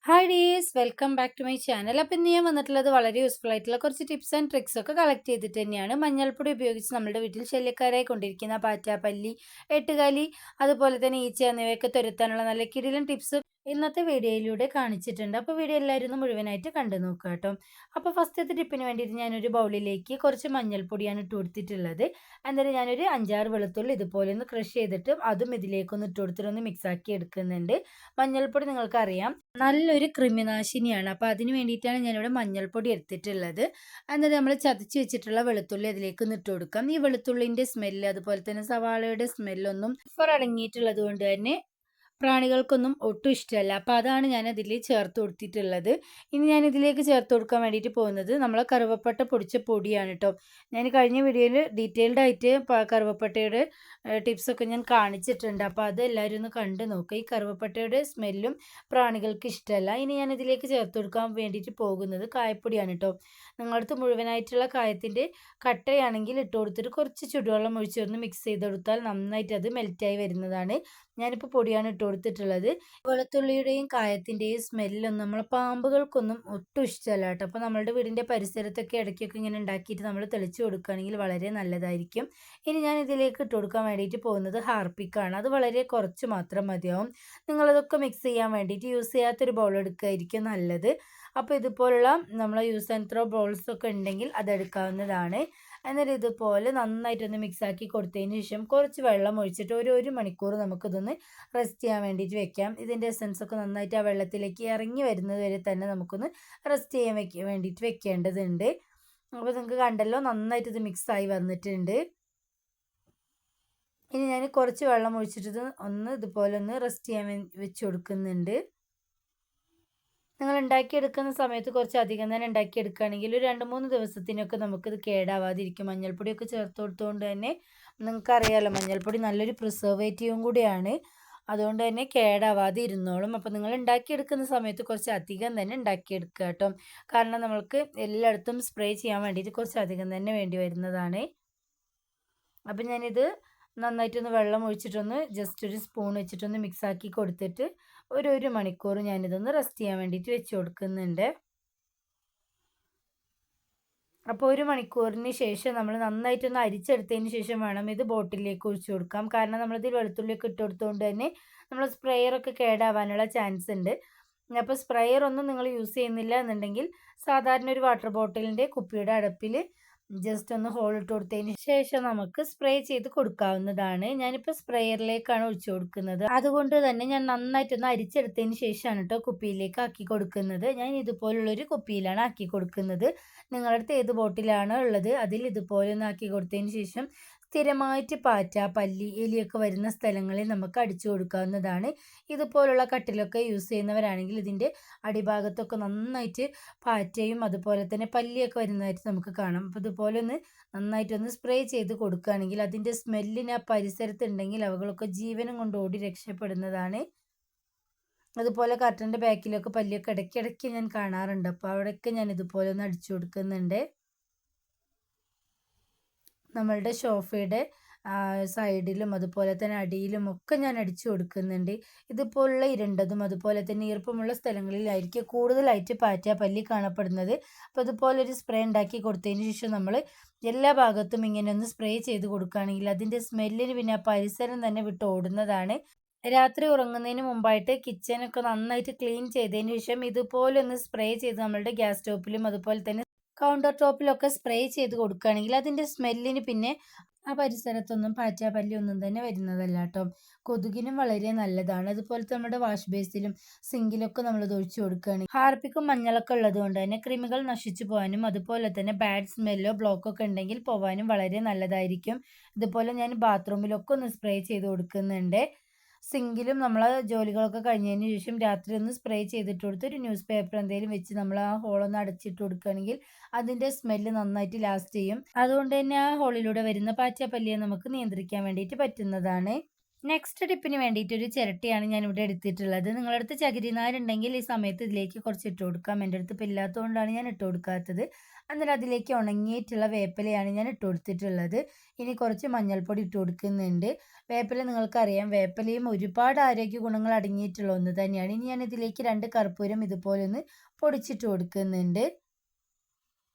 Hi dears welcome back to my channel. അപ്പം ഇന്ന് ഞാൻ വന്നിട്ടുള്ളത് വളരെ യൂസ്ഫുൾ ആയിട്ടുള്ള കുറച്ച് ടിപ്സ് ആൻഡ് ട്രിക്സ് ഒക്കെ കളക്ട് ചെയ്തിട്ട് തന്നെയാണ്. മഞ്ഞൾപ്പൊടി ഉപയോഗിച്ച് നമ്മുടെ വീട്ടിൽ ശല്യക്കാരായി കൊണ്ടിരിക്കുന്ന പാറ്റ, പല്ലി, എട്ടുകാലി, അതുപോലെ തന്നെ ഈച്ച എന്നിവയൊക്കെ തുരത്താനുള്ള നല്ല കിടിലൻ ടിപ്സ് ഇന്നത്തെ വീഡിയോയിലൂടെ കാണിച്ചിട്ടുണ്ട്. അപ്പോൾ വീഡിയോ എല്ലാവരും ഒന്ന് മുഴുവനായിട്ട് കണ്ടു നോക്കുക കേട്ടോ. അപ്പോൾ ഫസ്റ്റത്തെ ടിപ്പിന് വേണ്ടിയിട്ട് ഞാനൊരു ബൗളിലേക്ക് കുറച്ച് മഞ്ഞൾപ്പൊടിയാണ് ഇട്ട് കൊടുത്തിട്ടുള്ളത്. എന്നിട്ട് ഞാനൊരു 5-6 വെളുത്തുള്ളി ഇതുപോലെ ഒന്ന് ക്രഷ് ചെയ്തിട്ട് അതും ഇതിലേക്കൊന്ന് ഇട്ട് കൊടുത്തിട്ട് ഒന്ന് മിക്സ് ആക്കി എടുക്കുന്നുണ്ട്. മഞ്ഞൾപ്പൊടി നിങ്ങൾക്കറിയാം നല്ലൊരു കൃമിനാശിനിയാണ്. അപ്പോൾ അതിന് വേണ്ടിയിട്ടാണ് ഞാനിവിടെ മഞ്ഞൾപ്പൊടി എടുത്തിട്ടുള്ളത്. എന്നിട്ട് നമ്മൾ ചതച്ച് വെച്ചിട്ടുള്ള വെളുത്തുള്ളി അതിലേക്ക് ഒന്ന് ഇട്ട് കൊടുക്കാം. ഈ വെളുത്തുള്ളിൻ്റെ സ്മെല്ല് അതുപോലെ തന്നെ സവാളയുടെ സ്മെല്ലൊന്നും അടങ്ങിയിട്ടുള്ളത് കൊണ്ട് തന്നെ പ്രാണികൾക്കൊന്നും ഒട്ടും ഇഷ്ടമല്ല. അപ്പോൾ അതാണ് ഞാൻ അതിൽ ചേർത്ത് കൊടുത്തിട്ടുള്ളത്. ഇനി ഞാൻ ഇതിലേക്ക് ചേർത്ത് കൊടുക്കാൻ വേണ്ടിയിട്ട് പോകുന്നത് നമ്മളെ കറുവപ്പട്ട പൊടിച്ച പൊടിയാണ് കേട്ടോ. ഞാൻ കഴിഞ്ഞ വീഡിയോയിൽ ഡീറ്റെയിൽഡ് ആയിട്ട് കറുവപ്പട്ടയുടെ ടിപ്സൊക്കെ ഞാൻ കാണിച്ചിട്ടുണ്ട്. അപ്പോൾ അത് എല്ലാവരും ഒന്ന് കണ്ടു നോക്കുക. ഈ കറുവപ്പട്ടയുടെ സ്മെല്ലും പ്രാണികൾക്ക് ഇഷ്ടമല്ല. ഇനി ഞാൻ ഇതിലേക്ക് ചേർത്ത് കൊടുക്കാൻ വേണ്ടിയിട്ട് പോകുന്നത് കായപ്പൊടിയാണ് കേട്ടോ. നിങ്ങളടുത്ത് മുഴുവനായിട്ടുള്ള കായത്തിൻ്റെ കട്ടയാണെങ്കിൽ ഇട്ട് കൊടുത്തിട്ട് കുറച്ച് ചുടുവെള്ളം ഒഴിച്ചൊന്ന് മിക്സ് ചെയ്ത് കൊടുത്താൽ നന്നായിട്ട് അത് മെൽറ്റായി വരുന്നതാണ്. ഞാനിപ്പോൾ പൊടിയാണ് ഇട്ട് കൊടുത്തിട്ടുള്ളത്. വെളുത്തുള്ളിയുടെയും കായത്തിൻ്റെയും സ്മെല്ലൊന്നും നമ്മളെ പാമ്പുകൾക്കൊന്നും ഒട്ടും ഇഷ്ടമല്ല കേട്ടോ. അപ്പോൾ നമ്മളുടെ വീടിൻ്റെ പരിസരത്തൊക്കെ ഇടയ്ക്കൊക്കെ ഇങ്ങനെ ഉണ്ടാക്കിയിട്ട് നമ്മൾ തെളിച്ച് കൊടുക്കുകയാണെങ്കിൽ വളരെ നല്ലതായിരിക്കും. ഇനി ഞാൻ ഇതിലേക്ക് ഇട്ട് കൊടുക്കാൻ വേണ്ടിയിട്ട് പോകുന്നത് ഹാർപ്പിക്കാണ്. അത് വളരെ കുറച്ച് മാത്രം മതിയാവും. നിങ്ങളതൊക്കെ മിക്സ് ചെയ്യാൻ വേണ്ടിയിട്ട് യൂസ് ചെയ്യാത്തൊരു ബൗൾ എടുക്കുകയായിരിക്കും നല്ലത്. അപ്പോൾ ഇതുപോലുള്ള നമ്മൾ യൂസ് ആൻഡ് ത്രോ ബൗൾസൊക്കെ ഉണ്ടെങ്കിൽ അതെടുക്കാവുന്നതാണ്. എന്നിട്ട് ഇതുപോലെ നന്നായിട്ടൊന്ന് മിക്സാക്കി കൊടുത്തതിന് ശേഷം കുറച്ച് വെള്ളം ഒഴിച്ചിട്ട് ഒരു മണിക്കൂർ നമുക്കിതൊന്ന് റെസ്റ്റ് ചെയ്യാൻ വേണ്ടിയിട്ട് വെക്കാം. ഇതിൻ്റെ എസൻസ് ഒക്കെ നന്നായിട്ട് ആ വെള്ളത്തിലേക്ക് ഇറങ്ങി വരുന്നത് വരെ തന്നെ നമുക്കൊന്ന് റെസ്റ്റ് ചെയ്യാൻ വേണ്ടിയിട്ട് വെക്കേണ്ടതുണ്ട്. അപ്പോൾ നിങ്ങൾക്ക് കണ്ടല്ലോ നന്നായിട്ട് ഇത് മിക്സായി വന്നിട്ടുണ്ട്. ഇനി ഞാൻ കുറച്ച് വെള്ളം ഒഴിച്ചിട്ട് ഇതുപോലെ ഒന്ന് റെസ്റ്റ് ചെയ്യാൻ വെച്ച് കൊടുക്കുന്നുണ്ട്. നിങ്ങൾ ഉണ്ടാക്കിയെടുക്കുന്ന സമയത്ത് കുറച്ച് അധികം തന്നെ ഉണ്ടാക്കിയെടുക്കുകയാണെങ്കിൽ ഒരു 2-3 ദിവസത്തിനൊക്കെ നമുക്കിത് കേടാവാതിരിക്കും. മഞ്ഞൾപ്പൊടിയൊക്കെ ചേർത്ത് കൊടുത്തുകൊണ്ട് തന്നെ നിങ്ങൾക്കറിയാമല്ലോ മഞ്ഞൾപ്പൊടി നല്ലൊരു പ്രിസർവേറ്റീവും കൂടിയാണ്. അതുകൊണ്ട് തന്നെ കേടാവാതെ ഇരുന്നോളും. അപ്പോൾ നിങ്ങൾ ഉണ്ടാക്കിയെടുക്കുന്ന സമയത്ത് കുറച്ച് അധികം തന്നെ ഉണ്ടാക്കിയെടുക്കുക കേട്ടോ. കാരണം നമ്മൾക്ക് എല്ലായിടത്തും സ്പ്രേ ചെയ്യാൻ വേണ്ടിയിട്ട് കുറച്ച് അധികം തന്നെ വേണ്ടി വരുന്നതാണ്. അപ്പം ഞാനിത് നന്നായിട്ടൊന്ന് വെള്ളം ഒഴിച്ചിട്ടൊന്ന് ജസ്റ്റ് ഒരു സ്പൂൺ വെച്ചിട്ടൊന്ന് മിക്സാക്കി കൊടുത്തിട്ട് ഒരു മണിക്കൂർ ഞാനിതൊന്ന് റെസ്റ്റ് ചെയ്യാൻ വേണ്ടിയിട്ട് വെച്ച് കൊടുക്കുന്നുണ്ട്. അപ്പോൾ 1 മണിക്കൂറിന് ശേഷം നമ്മൾ നന്നായിട്ടൊന്ന് അരിച്ചെടുത്തതിന് ശേഷം വേണം ഇത് ബോട്ടിലേക്ക് ഒഴിച്ചു കൊടുക്കാം. കാരണം നമ്മളിതിൽ വെളുത്തുള്ളിയൊക്കെ ഇട്ട് കൊടുത്തുകൊണ്ട് തന്നെ നമ്മൾ സ്പ്രേയറൊക്കെ കേടാവാനുള്ള ചാൻസ് ഉണ്ട്. അപ്പോൾ സ്പ്രേയർ ഒന്നും നിങ്ങൾ യൂസ് ചെയ്യുന്നില്ല എന്നുണ്ടെങ്കിൽ സാധാരണ ഒരു വാട്ടർ ബോട്ടിലിൻ്റെ കുപ്പിയുടെ അടപ്പിൽ ജസ്റ്റ് ഒന്ന് ഹോൾ ഇട്ട് കൊടുത്തതിന് ശേഷം നമുക്ക് സ്പ്രേ ചെയ്ത് കൊടുക്കാവുന്നതാണ്. ഞാനിപ്പോൾ സ്പ്രേയറിലേക്കാണ് ഒഴിച്ചു കൊടുക്കുന്നത്. അതുകൊണ്ട് തന്നെ ഞാൻ നന്നായിട്ടൊന്ന് അരിച്ചെടുത്തതിന് ശേഷമാണ് കേട്ടോ കുപ്പിയിലേക്ക് ആക്കി കൊടുക്കുന്നത്. ഞാൻ ഇതുപോലുള്ളൊരു കുപ്പിയിലാണ് ആക്കി കൊടുക്കുന്നത്. നിങ്ങളുടെ അടുത്ത് ഏത് ബോട്ടിലാണ് ഉള്ളത് അതിൽ ഇതുപോലെ ഒന്ന് ആക്കി കൊടുത്തതിന് ശേഷം സ്ഥിരമായിട്ട് പാറ്റ, പല്ലി, എലിയൊക്കെ വരുന്ന സ്ഥലങ്ങളിൽ നമുക്ക് അടിച്ചു കൊടുക്കാവുന്നതാണ്. ഇതുപോലുള്ള കട്ടിലൊക്കെ യൂസ് ചെയ്യുന്നവരാണെങ്കിൽ ഇതിൻ്റെ അടിഭാഗത്തൊക്കെ നന്നായിട്ട് പാറ്റയും അതുപോലെ തന്നെ പല്ലിയൊക്കെ വരുന്നതായിട്ട് നമുക്ക് കാണാം. അപ്പോൾ ഇതുപോലെ നന്നായിട്ടൊന്ന് സ്പ്രേ ചെയ്ത് കൊടുക്കുകയാണെങ്കിൽ അതിൻ്റെ സ്മെല്ലിന് ആ പരിസരത്തുണ്ടെങ്കിൽ അവകളൊക്കെ ജീവനും കൊണ്ട് ഓടി രക്ഷപ്പെടുന്നതാണ്. അതുപോലെ കർട്ടൻ്റെ ബാക്കിലൊക്കെ പല്ലിയൊക്കെ ഇടയ്ക്കിടയ്ക്ക് ഞാൻ കാണാറുണ്ട്. അപ്പോൾ അവിടെയൊക്കെ ഞാൻ ഇതുപോലെ ഒന്ന് അടിച്ചു കൊടുക്കുന്നുണ്ട്. നമ്മളുടെ സോഫയുടെ സൈഡിലും അതുപോലെ തന്നെ അടിയിലും ഒക്കെ ഞാൻ അടിച്ചു കൊടുക്കുന്നുണ്ട്. ഇതുപോലുള്ള ഇരുണ്ടതും അതുപോലെ തന്നെ ഈർപ്പമുള്ള സ്ഥലങ്ങളിലായിരിക്കും കൂടുതലായിട്ട് പാറ്റ, പല്ലി കാണപ്പെടുന്നത്. അപ്പോൾ ഇതുപോലൊരു സ്പ്രേ ഉണ്ടാക്കി കൊടുത്തതിന് ശേഷം നമ്മൾ എല്ലാ ഭാഗത്തും ഇങ്ങനെ ഒന്ന് സ്പ്രേ ചെയ്ത് കൊടുക്കുകയാണെങ്കിൽ അതിൻ്റെ സ്മെല്ലിന് പിന്നെ ആ പരിസരം തന്നെ വിട്ട് ഓടുന്നതാണ്. രാത്രി ഉറങ്ങുന്നതിന് മുമ്പായിട്ട് കിച്ചനൊക്കെ നന്നായിട്ട് ക്ലീൻ ചെയ്തതിന് ശേഷം ഇതുപോലെ ഒന്ന് സ്പ്രേ ചെയ്ത് നമ്മളുടെ ഗ്യാസ് സ്റ്റോപ്പിലും അതുപോലെ തന്നെ കൗണ്ടർ ടോപ്പിലൊക്കെ സ്പ്രേ ചെയ്ത് കൊടുക്കുകയാണെങ്കിൽ അതിൻ്റെ സ്മെല്ലിന് പിന്നെ ആ പരിസരത്തൊന്നും പാറ്റ, പല്ലി ഒന്നും തന്നെ വരുന്നതല്ല കേട്ടോ. കൊതുകിനും വളരെ നല്ലതാണ്. അതുപോലത്തെ നമ്മുടെ വാഷ് ബേസിലും സിങ്കിലൊക്കെ നമ്മളിത് ഒഴിച്ചു കൊടുക്കുകയാണെങ്കിൽ ഹാർപ്പിക്കും മഞ്ഞളൊക്കെ ഉള്ളത് കൊണ്ട് തന്നെ കൃമികൾ നശിച്ചു പോകാനും അതുപോലെ തന്നെ ബാഡ് സ്മെല്ലോ ബ്ലോക്കൊക്കെ ഉണ്ടെങ്കിൽ പോകാനും വളരെ നല്ലതായിരിക്കും. ഇതുപോലെ ഞാൻ ബാത്റൂമിലൊക്കെ ഒന്ന് സ്പ്രേ ചെയ്ത് കൊടുക്കുന്നുണ്ട്. സിങ്കിലും നമ്മൾ ജോലികളൊക്കെ കഴിഞ്ഞതിന് ശേഷം രാത്രി ഒന്ന് സ്പ്രേ ചെയ്തിട്ട് കൊടുത്ത് ഒരു ന്യൂസ് പേപ്പർ എന്തെങ്കിലും വെച്ച് നമ്മൾ ആ ഹോളൊന്ന് അടച്ചിട്ട് കൊടുക്കുകയാണെങ്കിൽ അതിൻ്റെ സ്മെല്ല് നന്നായിട്ട് ലാസ്റ്റ് ചെയ്യും. അതുകൊണ്ട് തന്നെ ആ ഹോളിലൂടെ വരുന്ന പാറ്റ, പല്ലിയെ നമുക്ക് നിയന്ത്രിക്കാൻ വേണ്ടിയിട്ട് പറ്റുന്നതാണ്. നെക്സ്റ്റ് ടിപ്പിന് വേണ്ടിയിട്ട് ഒരു ചിരട്ടയാണ് ഞാനിവിടെ എടുത്തിട്ടുള്ളത്. നിങ്ങളുടെ അടുത്ത് ചകിരിനാരുണ്ടെങ്കിൽ ഈ സമയത്ത് ഇതിലേക്ക് കുറച്ച് ഇട്ട് കൊടുക്കാം. എൻ്റെ അടുത്ത് ഇപ്പോൾ ഇല്ലാത്തതുകൊണ്ടാണ് ഞാൻ ഇട്ട് കൊടുക്കാത്തത്. അന്നേരം അതിലേക്ക് ഉണങ്ങിയിട്ടുള്ള വേപ്പിലയാണ് ഞാൻ ഇട്ട് കൊടുത്തിട്ടുള്ളത്. ഇനി കുറച്ച് മഞ്ഞൾപ്പൊടി ഇട്ട് കൊടുക്കുന്നുണ്ട്. വേപ്പില നിങ്ങൾക്കറിയാം, വേപ്പിലയും ഒരുപാട് ആരോഗ്യ ഗുണങ്ങൾ അടങ്ങിയിട്ടുള്ള ഒന്ന് തന്നെയാണ്. ഇനി ഞാൻ ഇതിലേക്ക് 2 കർപ്പൂരം ഇതുപോലെ ഒന്ന് പൊടിച്ചിട്ട് കൊടുക്കുന്നുണ്ട്.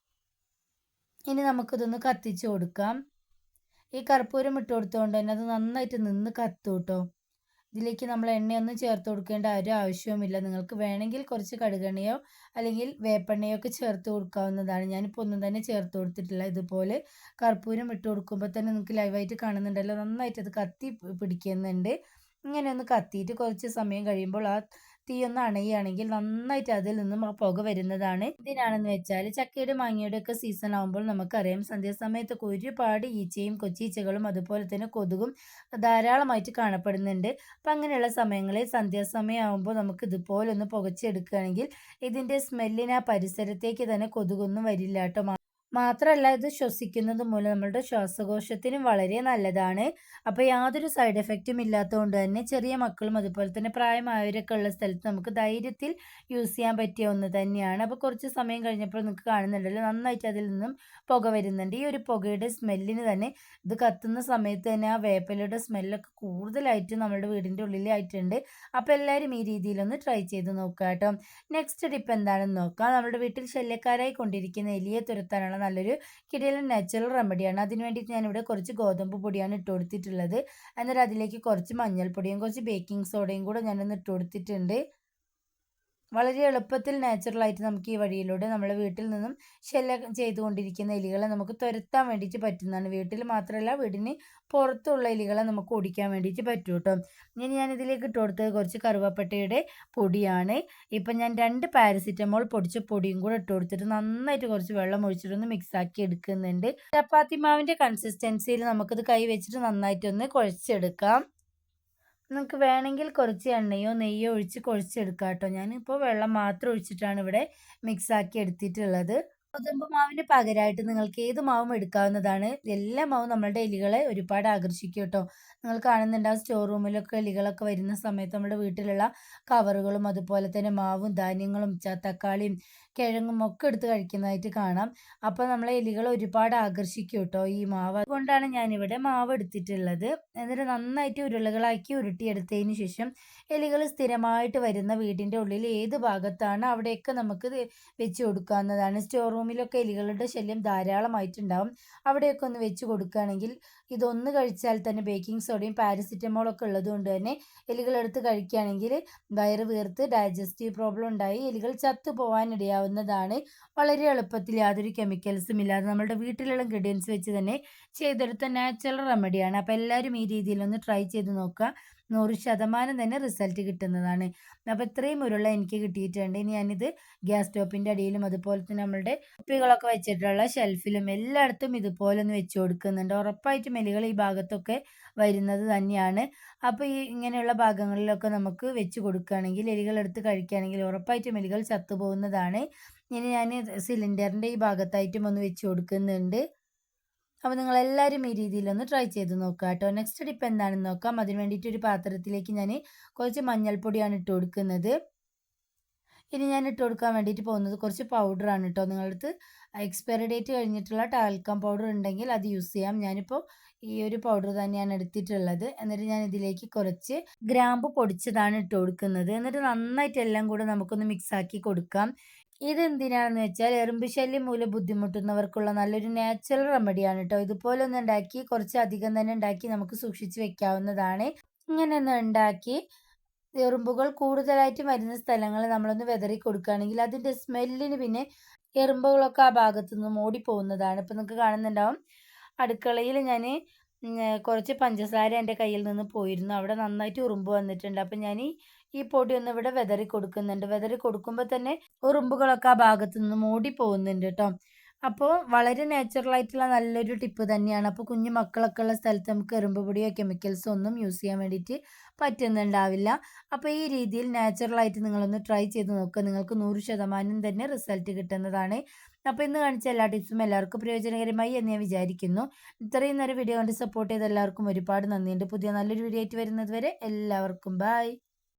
ഇനി നമുക്കിതൊന്ന് കത്തിച്ച് കൊടുക്കാം. ഈ കർപ്പൂരം ഇട്ട് കൊടുത്തുകൊണ്ട് തന്നെ അത് നന്നായിട്ട് നിന്ന് കത്തും കേട്ടോ. ഇതിലേക്ക് നമ്മൾ എണ്ണയൊന്നും ചേർത്ത് കൊടുക്കേണ്ട ഒരു ആവശ്യവുമില്ല. നിങ്ങൾക്ക് വേണമെങ്കിൽ കുറച്ച് കടുകെണ്ണയോ അല്ലെങ്കിൽ വേപ്പെണ്ണയോ ഒക്കെ ചേർത്ത് കൊടുക്കാവുന്നതാണ്. ഞാനിപ്പോൾ ഒന്നും തന്നെ ചേർത്ത് കൊടുത്തിട്ടില്ല. ഇതുപോലെ കർപ്പൂരം ഇട്ട് കൊടുക്കുമ്പോൾ തന്നെ നിങ്ങൾക്ക് ലൈവായിട്ട് കാണുന്നുണ്ടല്ലോ, നന്നായിട്ട് അത് കത്തി പിടിക്കുന്നുണ്ട്. ഇങ്ങനെ ഒന്ന് കത്തിയിട്ട് കുറച്ച് സമയം കഴിയുമ്പോൾ ആ തീ ഒന്ന് അണയുകയാണെങ്കിൽ നന്നായിട്ട് അതിൽ നിന്നും ആ പുക വരുന്നതാണ്. എന്തിനാണെന്ന് വെച്ചാൽ ചക്കയുടെ മാങ്ങയുടെ ഒക്കെ സീസൺ ആകുമ്പോൾ നമുക്കറിയാം, സന്ധ്യാസമയത്തൊക്കെ ഒരുപാട് ഈച്ചയും കൊച്ചീച്ചകളും അതുപോലെ തന്നെ കൊതുകും ധാരാളമായിട്ട് കാണപ്പെടുന്നുണ്ട്. അപ്പം അങ്ങനെയുള്ള സമയങ്ങളിൽ സന്ധ്യാസമയം ആകുമ്പോൾ നമുക്ക് ഇതുപോലെ ഒന്ന് പുകച്ചെടുക്കുകയാണെങ്കിൽ ഇതിൻ്റെ സ്മെല്ലിന് ആ പരിസരത്തേക്ക് തന്നെ കൊതുകൊന്നും വരില്ല കേട്ടോ. മാത്രമല്ല ഇത് ശ്വസിക്കുന്നത് മൂലം നമ്മളുടെ ശ്വാസകോശത്തിനും വളരെ നല്ലതാണ്. അപ്പോൾ യാതൊരു സൈഡ് എഫക്റ്റും ഇല്ലാത്തതുകൊണ്ട് തന്നെ ചെറിയ മക്കളും അതുപോലെ തന്നെ പ്രായമായവരൊക്കെ ഉള്ള സ്ഥലത്ത് നമുക്ക് ധൈര്യത്തിൽ യൂസ് ചെയ്യാൻ പറ്റിയ ഒന്ന് തന്നെയാണ്. അപ്പോൾ കുറച്ച് സമയം കഴിഞ്ഞപ്പോൾ നിങ്ങൾക്ക് കാണുന്നുണ്ടല്ലോ, നന്നായിട്ട് അതിൽ നിന്നും പുക വരുന്നുണ്ട്. ഈ ഒരു പുകയുടെ സ്മെല്ലിന് തന്നെ ഇത് കത്തുന്ന സമയത്ത് തന്നെ ആ വേപ്പിലയുടെ സ്മെല്ലൊക്കെ കൂടുതലായിട്ട് നമ്മുടെ വീടിൻ്റെ ഉള്ളിലായിട്ടുണ്ട്. അപ്പോൾ എല്ലാവരും ഈ രീതിയിലൊന്ന് ട്രൈ ചെയ്ത് നോക്കുക കേട്ടോ. നെക്സ്റ്റ് ടിപ്പ് എന്താണെന്ന് നോക്കാം. നമ്മുടെ വീട്ടിൽ ശല്യക്കാരായി കൊണ്ടിരിക്കുന്ന എലിയെ തുരത്താനുള്ള നല്ലൊരു കിടിലൻ നാച്ചുറൽ റെമഡിയാണ്. അതിന് വേണ്ടിയിട്ട് ഞാനിവിടെ കുറച്ച് ഗോതമ്പ് പൊടിയാണ് ഇട്ട് കൊടുത്തിട്ടുള്ളത്. എന്നിട്ട് അതിലേക്ക് കുറച്ച് മഞ്ഞൾപ്പൊടിയും കുറച്ച് ബേക്കിംഗ് സോഡയും കൂടെ ഞാനൊന്ന് ഇട്ട് കൊടുത്തിട്ടുണ്ട്. വളരെ എളുപ്പത്തിൽ നാച്ചുറലായിട്ട് നമുക്ക് ഈ വഴിയിലൂടെ നമ്മുടെ വീട്ടിൽ നിന്നും ശല്യം ചെയ്തുകൊണ്ടിരിക്കുന്ന എലികളെ നമുക്ക് തുരത്താൻ വേണ്ടിയിട്ട് പറ്റുന്നതാണ്. വീട്ടിൽ മാത്രമല്ല, വീടിന് പുറത്തുള്ള എലികളെ നമുക്ക് ഓടിക്കാൻ വേണ്ടിയിട്ട് പറ്റും കേട്ടോ. ഇനി ഞാൻ ഇതിലേക്ക് ഇട്ട് കൊടുത്തത് കുറച്ച് കറുവപ്പട്ടയുടെ പൊടിയാണ്. ഇപ്പം ഞാൻ 2 പാരസിറ്റമോൾ പൊടിച്ച പൊടിയും കൂടെ ഇട്ട് കൊടുത്തിട്ട് നന്നായിട്ട് കുറച്ച് വെള്ളം ഒഴിച്ചിട്ടൊന്ന് മിക്സാക്കി എടുക്കുന്നുണ്ട്. ചപ്പാത്തി മാവിൻ്റെ കൺസിസ്റ്റൻസിയിൽ നമുക്കിത് കൈ വെച്ചിട്ട് നന്നായിട്ടൊന്ന് കുഴച്ചെടുക്കാം. നിങ്ങൾക്ക് വേണമെങ്കിൽ കുറച്ച് എണ്ണയോ നെയ്യോ ഒഴിച്ച് കുഴച്ചെടുക്കാം കേട്ടോ. ഞാനിപ്പോൾ വെള്ളം മാത്രം ഒഴിച്ചിട്ടാണ് ഇവിടെ മിക്സാക്കി എടുത്തിട്ടുള്ളത്. ഗോതമ്പ് മാവിന് പകരമായിട്ട് നിങ്ങൾക്ക് ഏത് മാവും എടുക്കാവുന്നതാണ്. എല്ലാ മാവും നമ്മളുടെ എലികളെ ഒരുപാട് ആകർഷിക്കും കേട്ടോ. നിങ്ങൾ കാണുന്നുണ്ടാവും, സ്റ്റോർ റൂമിലൊക്കെ എലികളൊക്കെ വരുന്ന സമയത്ത് നമ്മുടെ വീട്ടിലുള്ള കവറുകളും അതുപോലെ തന്നെ മാവും ധാന്യങ്ങളും തക്കാളിയും കിഴങ്ങും ഒക്കെ എടുത്ത് കഴിക്കുന്നതായിട്ട് കാണാം. അപ്പോൾ നമ്മളെ എലികൾ ഒരുപാട് ആകർഷിക്കും കേട്ടോ ഈ മാവ്. അതുകൊണ്ടാണ് ഞാനിവിടെ മാവ് എടുത്തിട്ടുള്ളത്. എന്നിട്ട് നന്നായിട്ട് ഉരുളകളാക്കി ഉരുട്ടിയെടുത്തതിന് ശേഷം എലികൾ സ്ഥിരമായിട്ട് വരുന്ന വീടിൻ്റെ ഉള്ളിൽ ഏത് ഭാഗത്താണ് അവിടെയൊക്കെ നമുക്ക് വെച്ച് കൊടുക്കാവുന്നതാണ്. സ്റ്റോർ റൂമിലൊക്കെ എലികളുടെ ശല്യം ധാരാളമായിട്ടുണ്ടാവും. അവിടെയൊക്കെ ഒന്ന് വെച്ച് കൊടുക്കുകയാണെങ്കിൽ ഇതൊന്ന് കഴിച്ചാൽ തന്നെ ബേക്കിംഗ് സോഡയും പാരസിറ്റമോളൊക്കെ ഉള്ളത് കൊണ്ട് തന്നെ എലികളെടുത്ത് കഴിക്കുകയാണെങ്കിൽ വയറ് വീർത്ത് ഡൈജസ്റ്റീവ് പ്രോബ്ലം ഉണ്ടായി എലികൾ ചത്തു പോകാനിടയാവുന്നതാണ്. വളരെ എളുപ്പത്തിൽ യാതൊരു കെമിക്കൽസും ഇല്ലാതെ നമ്മുടെ വീട്ടിലുള്ള ഇൻഗ്രീഡിയൻസ് വെച്ച് തന്നെ ചെയ്തെടുത്ത നാച്ചുറൽ റെമഡിയാണ്. അപ്പോൾ എല്ലാവരും ഈ രീതിയിലൊന്ന് ട്രൈ ചെയ്ത് നോക്കുക. 100% തന്നെ റിസൾട്ട് കിട്ടുന്നതാണ്. അപ്പോൾ ഇത്രയും ഉരുള എനിക്ക് കിട്ടിയിട്ടുണ്ട്. ഇനി ഞാനിത് ഗ്യാസ് സ്റ്റോപ്പിൻ്റെ അടിയിലും അതുപോലെ തന്നെ നമ്മളുടെ കുപ്പികളൊക്കെ വെച്ചിട്ടുള്ള ഷെൽഫിലും എല്ലായിടത്തും ഇതുപോലെ ഒന്ന് വെച്ച് കൊടുക്കുന്നുണ്ട്. ഉറപ്പായിട്ടും എലികൾ ഈ ഭാഗത്തൊക്കെ വരുന്നത് തന്നെയാണ്. അപ്പോൾ ഈ ഇങ്ങനെയുള്ള ഭാഗങ്ങളിലൊക്കെ നമുക്ക് വെച്ച് കൊടുക്കുകയാണെങ്കിൽ എലികളെടുത്ത് കഴിക്കുകയാണെങ്കിൽ ഉറപ്പായിട്ടും എലികൾ ചത്തുപോകുന്നതാണ്. ഇനി ഞാൻ സിലിണ്ടറിൻ്റെ ഈ ഭാഗത്തായിട്ടും ഒന്ന് വെച്ച് കൊടുക്കുന്നുണ്ട്. അപ്പോൾ നിങ്ങളെല്ലാവരും ഈ രീതിയിലൊന്ന് ട്രൈ ചെയ്ത് നോക്കുക കേട്ടോ. നെക്സ്റ്റ് ടിപ്പ് എന്താണെന്ന് നോക്കാം. അതിന് വേണ്ടിയിട്ട് ഒരു പാത്രത്തിലേക്ക് ഞാൻ കുറച്ച് മഞ്ഞൾപ്പൊടിയാണ് ഇട്ട് കൊടുക്കുന്നത്. ഇനി ഞാൻ ഇട്ട് കൊടുക്കാൻ വേണ്ടിയിട്ട് പോകുന്നത് കുറച്ച് പൗഡറാണ് കേട്ടോ. നിങ്ങളുടെ അടുത്ത് എക്സ്പയറി ഡേറ്റ് കഴിഞ്ഞിട്ടുള്ള ടാൽക്കം പൗഡർ ഉണ്ടെങ്കിൽ അത് യൂസ് ചെയ്യാം. ഞാനിപ്പോൾ ഈ ഒരു പൗഡർ തന്നെയാണ് എടുത്തിട്ടുള്ളത്. എന്നിട്ട് ഞാൻ ഇതിലേക്ക് കുറച്ച് ഗ്രാമ്പു പൊടിച്ചതാണ് ഇട്ട് കൊടുക്കുന്നത്. എന്നിട്ട് നന്നായിട്ട് എല്ലാം കൂടെ നമുക്കൊന്ന് മിക്സാക്കി കൊടുക്കാം. ഇതെന്തിനാണെന്ന് വെച്ചാൽ എറുമ്പ് ശല്യം മൂലം ബുദ്ധിമുട്ടുന്നവർക്കുള്ള നല്ലൊരു നാച്ചുറൽ റെമഡിയാണ് കേട്ടോ. ഇതുപോലെ ഒന്ന് ഉണ്ടാക്കി കുറച്ച് അധികം തന്നെ ഉണ്ടാക്കി നമുക്ക് സൂക്ഷിച്ച് വെക്കാവുന്നതാണ്. ഇങ്ങനെ ഒന്ന് ഉണ്ടാക്കി എറുമ്പുകൾ കൂടുതലായിട്ട് വരുന്ന സ്ഥലങ്ങളിൽ നമ്മളൊന്ന് വിതറി കൊടുക്കുകയാണെങ്കിൽ അതിൻ്റെ സ്മെല്ലിന് പിന്നെ എറുമ്പുകളൊക്കെ ആ ഭാഗത്തു നിന്നും ഓടിപ്പോകുന്നതാണ്. ഇപ്പം നിങ്ങൾക്ക് കാണുന്നുണ്ടാവും, അടുക്കളയിൽ ഞാൻ കുറച്ച് പഞ്ചസാര എൻ്റെ കയ്യിൽ നിന്ന് പോയിരുന്നു. അവിടെ നന്നായിട്ട് ഉറുമ്പ് വന്നിട്ടുണ്ട്. അപ്പം ഞാൻ ഈ പൊടി ഒന്ന് ഇവിടെ വിതറി കൊടുക്കുന്നുണ്ട്. വിതറി കൊടുക്കുമ്പോൾ തന്നെ ഉറുമ്പുകളൊക്കെ ആ ഭാഗത്തു നിന്നും ഓടിപ്പോകുന്നുണ്ട് കേട്ടോ. അപ്പോൾ വളരെ നാച്ചുറലായിട്ടുള്ള നല്ലൊരു ടിപ്പ് തന്നെയാണ്. അപ്പോൾ കുഞ്ഞു മക്കളൊക്കെ ഉള്ള സ്ഥലത്ത് നമുക്ക് എറുമ്പ് പൊടിയോ കെമിക്കൽസോ ഒന്നും യൂസ് ചെയ്യാൻ വേണ്ടിയിട്ട് പറ്റുന്നുണ്ടാവില്ല. അപ്പോൾ ഈ രീതിയിൽ നാച്ചുറലായിട്ട് നിങ്ങളൊന്ന് ട്രൈ ചെയ്ത് നോക്കുക. നിങ്ങൾക്ക് 100% തന്നെ റിസൾട്ട് കിട്ടുന്നതാണ്. അപ്പോൾ ഇന്ന് കാണിച്ച എല്ലാ ടിപ്സും എല്ലാവർക്കും പ്രയോജനകരമായി എന്ന് ഞാൻ വിചാരിക്കുന്നു. ഇത്രയും നേരം വീഡിയോ കണ്ട് സപ്പോർട്ട് ചെയ്ത എല്ലാവർക്കും ഒരുപാട് നന്ദിയുണ്ട്. പുതിയ നല്ലൊരു വീഡിയോ ആയിട്ട് വരുന്നത് വരെ എല്ലാവർക്കും ബൈ.